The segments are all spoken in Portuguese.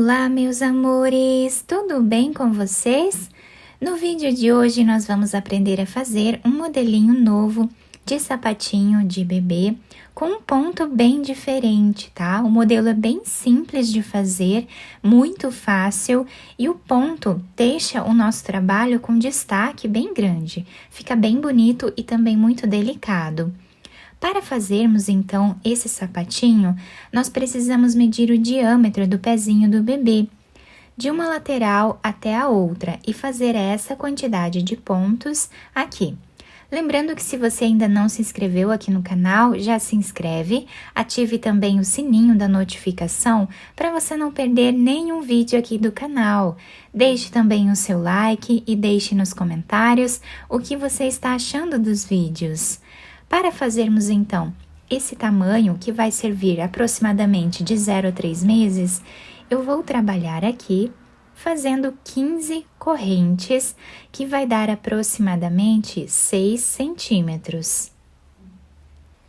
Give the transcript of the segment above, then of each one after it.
Olá, meus amores! Tudo bem com vocês? No vídeo de hoje nós vamos aprender a fazer um modelinho novo de sapatinho de bebê com um ponto bem diferente, tá? O modelo é bem simples de fazer, muito fácil e o ponto deixa o nosso trabalho com destaque bem grande. Fica bem bonito e também muito delicado. Para fazermos então esse sapatinho, nós precisamos medir o diâmetro do pezinho do bebê, de uma lateral até a outra, e fazer essa quantidade de pontos aqui. Lembrando que se você ainda não se inscreveu aqui no canal, já se inscreve, ative também o sininho da notificação para você não perder nenhum vídeo aqui do canal. Deixe também o seu like e deixe nos comentários o que você está achando dos vídeos. Para fazermos então esse tamanho, que vai servir aproximadamente de 0 a 3 meses, eu vou trabalhar aqui fazendo 15 correntes, que vai dar aproximadamente 6 centímetros.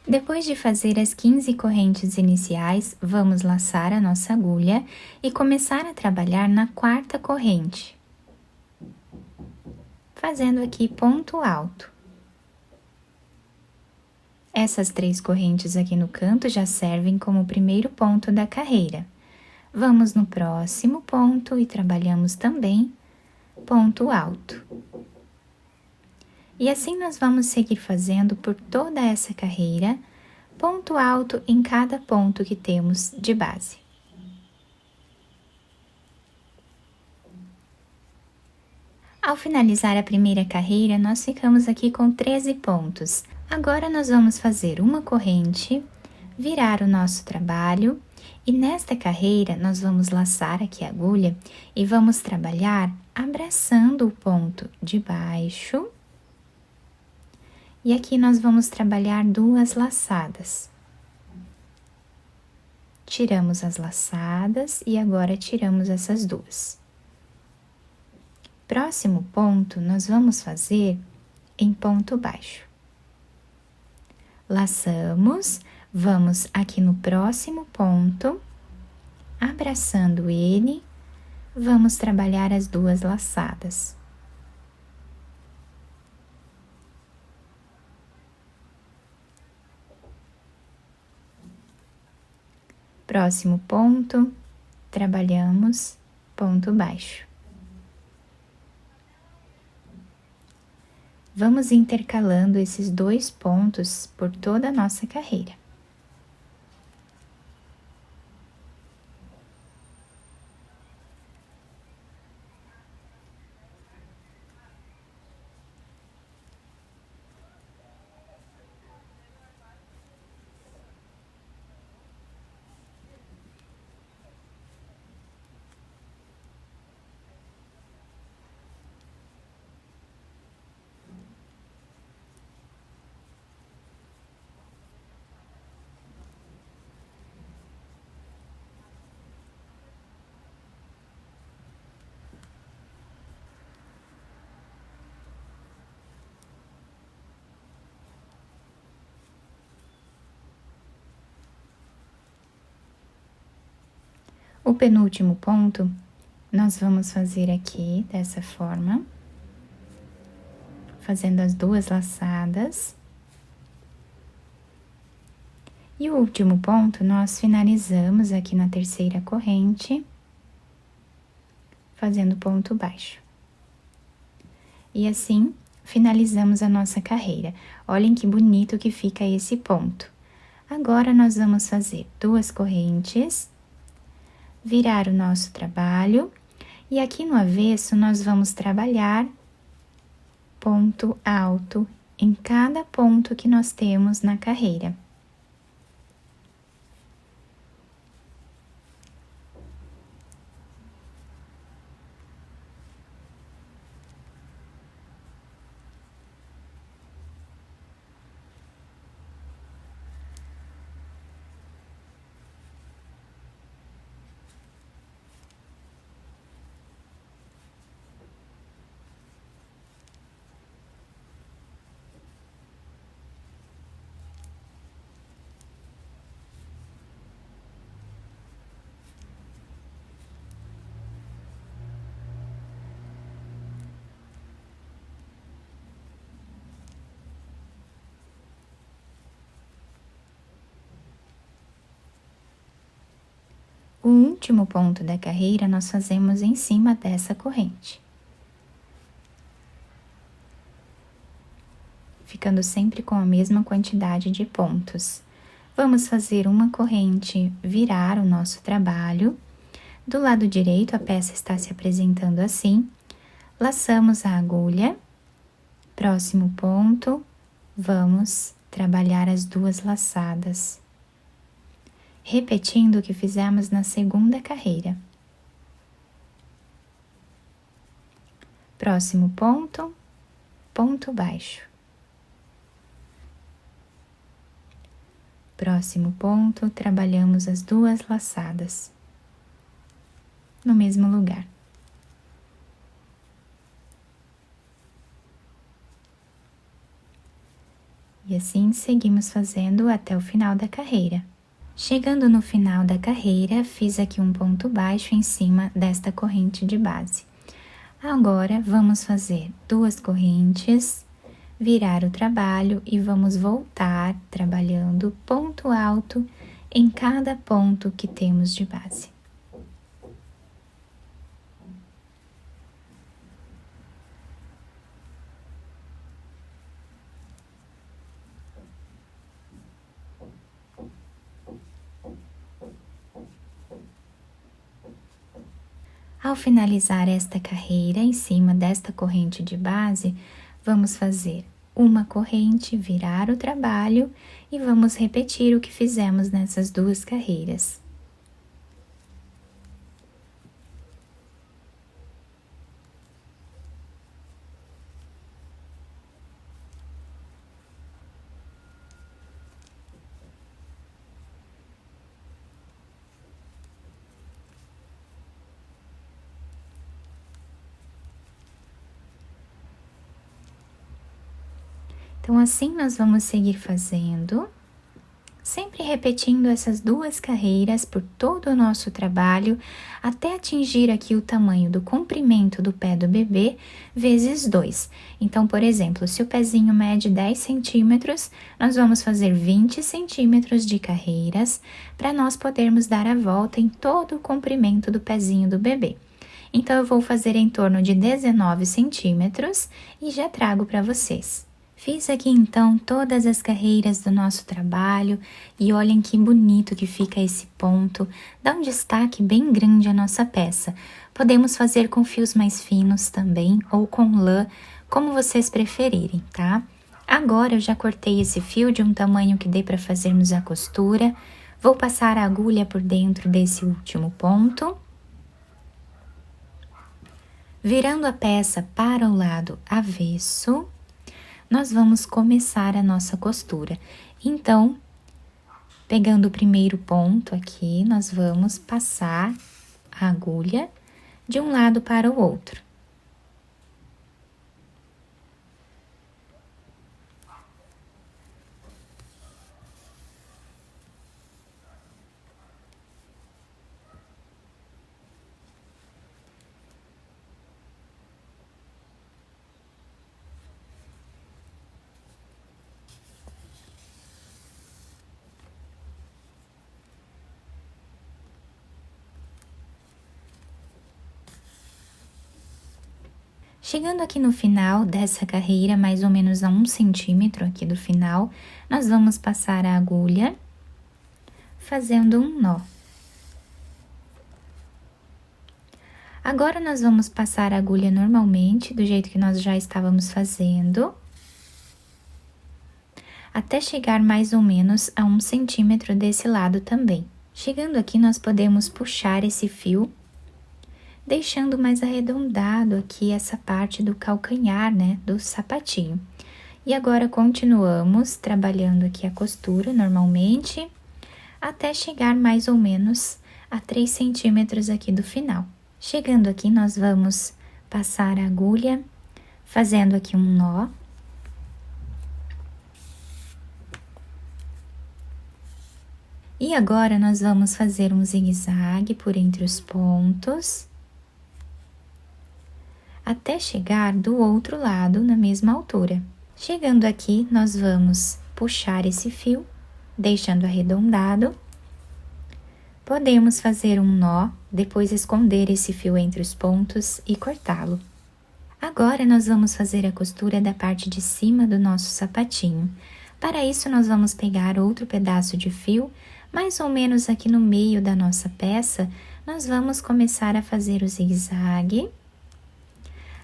Depois de fazer as 15 correntes iniciais, vamos laçar a nossa agulha e começar a trabalhar na quarta corrente, fazendo aqui ponto alto. Essas 3 correntes aqui no canto já servem como o primeiro ponto da carreira. Vamos no próximo ponto e trabalhamos também ponto alto. E assim nós vamos seguir fazendo por toda essa carreira, ponto alto em cada ponto que temos de base. Ao finalizar a primeira carreira, nós ficamos aqui com 13 pontos. Agora, nós vamos fazer uma corrente, virar o nosso trabalho, e nesta carreira, nós vamos laçar aqui a agulha e vamos trabalhar abraçando o ponto de baixo. E aqui nós vamos trabalhar 2 laçadas. Tiramos as laçadas e agora tiramos essas 2. Próximo ponto, nós vamos fazer em ponto baixo. Laçamos, vamos aqui no próximo ponto, abraçando ele, vamos trabalhar as 2 laçadas. Próximo ponto, trabalhamos ponto baixo. Vamos intercalando esses 2 pontos por toda a nossa carreira. O penúltimo ponto, nós vamos fazer aqui dessa forma, fazendo as 2 laçadas. E o último ponto, nós finalizamos aqui na terceira corrente, fazendo ponto baixo. E assim, finalizamos a nossa carreira. Olhem que bonito que fica esse ponto. Agora, nós vamos fazer 2 correntes, virar o nosso trabalho, e aqui no avesso nós vamos trabalhar ponto alto em cada ponto que nós temos na carreira. O último ponto da carreira nós fazemos em cima dessa corrente, ficando sempre com a mesma quantidade de pontos. Vamos fazer uma corrente virar o nosso trabalho. Do lado direito, a peça está se apresentando assim. Laçamos a agulha. Próximo ponto, vamos trabalhar as duas laçadas, repetindo o que fizemos na segunda carreira. Próximo ponto, ponto baixo. Próximo ponto, trabalhamos as duas laçadas no mesmo lugar. E assim seguimos fazendo até o final da carreira. Chegando no final da carreira, fiz aqui um ponto baixo em cima desta corrente de base. Agora, vamos fazer duas correntes, virar o trabalho e vamos voltar trabalhando ponto alto em cada ponto que temos de base. Ao finalizar esta carreira em cima desta corrente de base, vamos fazer uma corrente, virar o trabalho e vamos repetir o que fizemos nessas duas carreiras. Então, assim nós vamos seguir fazendo, sempre repetindo essas duas carreiras por todo o nosso trabalho, até atingir aqui o tamanho do comprimento do pé do bebê, vezes 2. Então, por exemplo, se o pezinho mede 10 centímetros, nós vamos fazer 20 centímetros de carreiras, para nós podermos dar a volta em todo o comprimento do pezinho do bebê. Então, eu vou fazer em torno de 19 centímetros e já trago para vocês. Fiz aqui então todas as carreiras do nosso trabalho e olhem que bonito que fica esse ponto, dá um destaque bem grande à nossa peça. Podemos fazer com fios mais finos também ou com lã, como vocês preferirem, tá? Agora eu já cortei esse fio de um tamanho que dê para fazermos a costura, vou passar a agulha por dentro desse último ponto. Virando a peça para o lado avesso, nós vamos começar a nossa costura. Então, pegando o primeiro ponto aqui, nós vamos passar a agulha de um lado para o outro. Chegando aqui no final dessa carreira, mais ou menos a 1 centímetro aqui do final, nós vamos passar a agulha fazendo um nó. Agora, nós vamos passar a agulha normalmente, do jeito que nós já estávamos fazendo, até chegar mais ou menos a 1 centímetro desse lado também. Chegando aqui, nós podemos puxar esse fio, deixando mais arredondado aqui essa parte do calcanhar, né, do sapatinho. E agora, continuamos trabalhando aqui a costura normalmente, até chegar mais ou menos a 3 centímetros aqui do final. Chegando aqui, nós vamos passar a agulha, fazendo aqui um nó. E agora, nós vamos fazer um zigue-zague por entre os pontos, até chegar do outro lado na mesma altura. Chegando aqui, nós vamos puxar esse fio, deixando arredondado, Podemos fazer um nó, depois esconder esse fio entre os pontos e cortá-lo. Agora, nós vamos fazer a costura da parte de cima do nosso sapatinho. Para isso, nós vamos pegar outro pedaço de fio, mais ou menos aqui no meio da nossa peça, nós vamos começar a fazer o zigue-zague,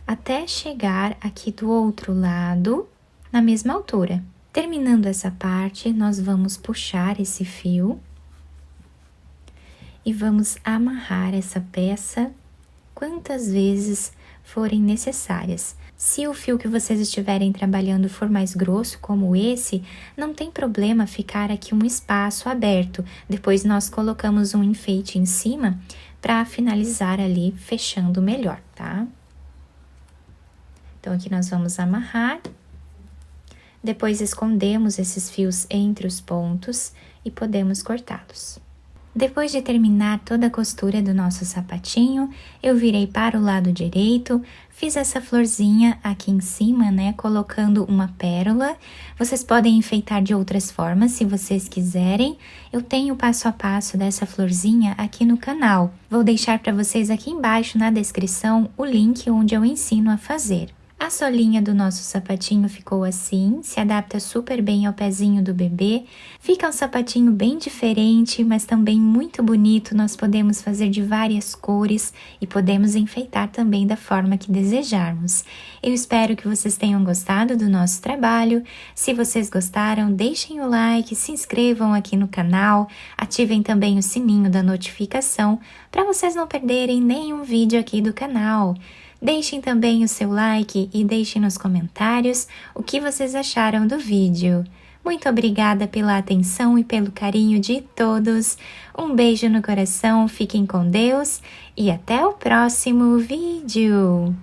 até chegar aqui do outro lado, na mesma altura. Terminando essa parte, nós vamos puxar esse fio e vamos amarrar essa peça quantas vezes forem necessárias. Se o fio que vocês estiverem trabalhando for mais grosso, como esse, não tem problema ficar aqui um espaço aberto. Depois nós colocamos um enfeite em cima para finalizar ali, fechando melhor, tá? Então, aqui nós vamos amarrar. Depois escondemos esses fios entre os pontos e podemos cortá-los. Depois de terminar toda a costura do nosso sapatinho, eu virei para o lado direito, fiz essa florzinha aqui em cima, né, colocando uma pérola. Vocês podem enfeitar de outras formas, se vocês quiserem. Eu tenho o passo a passo dessa florzinha aqui no canal. Vou deixar para vocês aqui embaixo na descrição o link onde eu ensino a fazer. A solinha do nosso sapatinho ficou assim, se adapta super bem ao pezinho do bebê. Fica um sapatinho bem diferente, mas também muito bonito. Nós podemos fazer de várias cores e podemos enfeitar também da forma que desejarmos. Eu espero que vocês tenham gostado do nosso trabalho. Se vocês gostaram, deixem o like, se inscrevam aqui no canal, ativem também o sininho da notificação para vocês não perderem nenhum vídeo aqui do canal. Deixem também o seu like e deixem nos comentários o que vocês acharam do vídeo. Muito obrigada pela atenção e pelo carinho de todos. Um beijo no coração, fiquem com Deus e até o próximo vídeo!